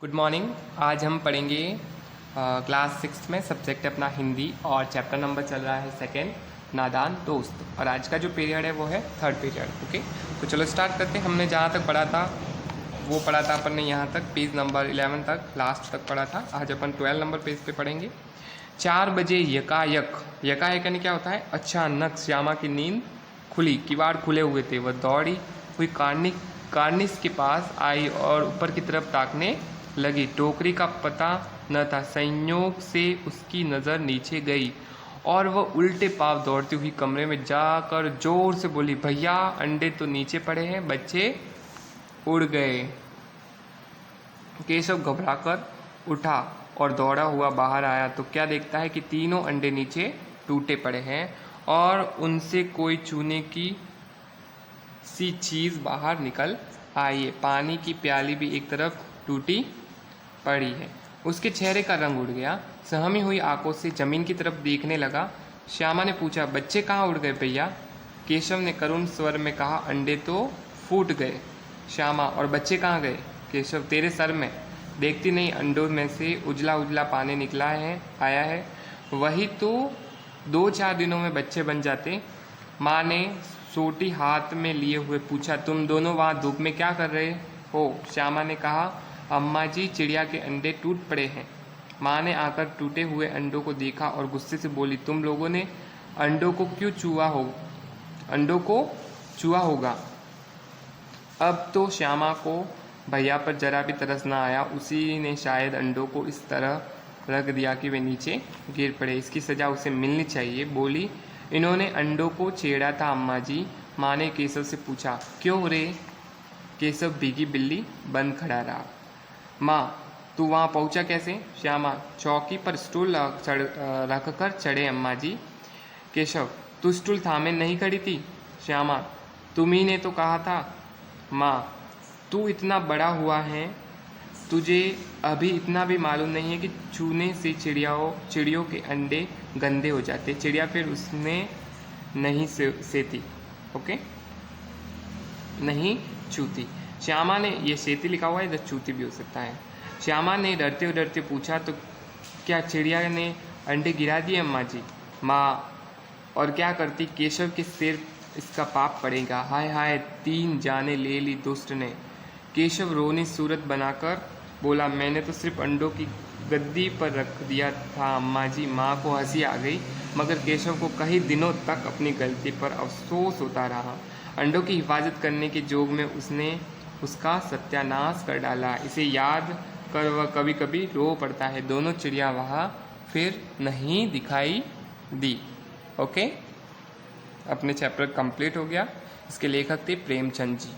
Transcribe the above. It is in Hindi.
Good morning. आज हम पढ़ेंगे क्लास 6 में सब्जेक्ट अपना हिंदी और चैप्टर नंबर चल रहा है सेकेंड, नादान दोस्त। और आज का जो पीरियड है वो है थर्ड पीरियड। ओके, तो चलो स्टार्ट करते हैं। हमने जहाँ तक पढ़ा था वो पढ़ा था अपन ने यहाँ तक, पेज नंबर 11 तक, लास्ट तक पढ़ा था। आज अपन 12 नंबर पेज पे पढ़ेंगे। 4 बजे यकायक, यकायक यानी क्या होता है? अचानक श्यामा की नींद खुली, किवाड़ खुले हुए थे। वह दौड़ी हुई कार्निस के पास आई और ऊपर की तरफ ताकने लगी। टोकरी का पता न था। संयोग से उसकी नज़र नीचे गई और वह उल्टे पांव दौड़ती हुई कमरे में जाकर जोर से बोली, भैया अंडे तो नीचे पड़े हैं, बच्चे उड़ गए। केशव घबराकर उठा और दौड़ा हुआ बाहर आया तो क्या देखता है कि तीनों अंडे नीचे टूटे पड़े हैं और उनसे कोई चूने की सी चीज़ बाहर निकल आई है। पानी की प्याली भी एक तरफ टूटी पड़ी है। उसके चेहरे का रंग उड़ गया। सहमी हुई आंखों से जमीन की तरफ देखने लगा। श्यामा ने पूछा, बच्चे कहाँ उड़ गए भैया? केशव ने करुण स्वर में कहा, अंडे तो फूट गए। श्यामा, और बच्चे कहाँ गए? केशव, तेरे सर में। देखती नहीं अंडों में से उजला उजला पानी निकला है, आया है। वही तो 2-4 दिनों में बच्चे बन जाते। माँ ने सोटी हाथ में लिए हुए पूछा, तुम दोनों वहाँ धूप में क्या कर रहे हो? श्यामा ने कहा, अम्मा जी चिड़िया के अंडे टूट पड़े हैं। माँ ने आकर टूटे हुए अंडों को देखा और गुस्से से बोली, तुम लोगों ने अंडों को चूहा होगा। अब तो श्यामा को भैया पर जरा भी तरस ना आया। उसी ने शायद अंडों को इस तरह रख दिया कि वे नीचे गिर पड़े। इसकी सजा उसे मिलनी चाहिए। बोली, इन्होंने अंडों को छेड़ा था अम्मा जी। माँ ने केशव से पूछा, क्यों रे? केशव भीगी बिल्ली बन खड़ा रहा। माँ, तू वहाँ पहुँचा कैसे? श्यामा, चौकी पर स्टूल रख कर चढ़े अम्मा जी। केशव, तू स्टूल थामे नहीं खड़ी थी? श्यामा, तुम्ही ने तो कहा था। माँ, तू इतना बड़ा हुआ है, तुझे अभी इतना भी मालूम नहीं है कि चूने से चिड़ियों के अंडे गंदे हो जाते। चिड़िया फिर उसने नहीं सेती, ओके, नहीं चूती। श्यामा ने, ये सेती लिखा हुआ है, इधर चूती भी हो सकता है। श्यामा ने डरते डरते पूछा, तो क्या चिड़िया ने अंडे गिरा दिए अम्मा जी? माँ, और क्या करती? केशव के सिर इसका पाप पड़ेगा। हाय हाय, 3 जाने ले ली दुष्ट ने। केशव रोनी सूरत बनाकर बोला, मैंने तो सिर्फ अंडों की गद्दी पर रख दिया था अम्मा जी। माँ को हंसी आ गई, मगर केशव को कई दिनों तक अपनी गलती पर अफसोस होता रहा। अंडों की हिफाजत करने के जोग में उसने उसका सत्यानाश कर डाला। इसे याद कर वह कभी कभी रो पड़ता है। दोनों चिड़िया वहाँ फिर नहीं दिखाई दी। ओके, अपने चैप्टर कंप्लीट हो गया। इसके लेखक थे प्रेमचंद जी।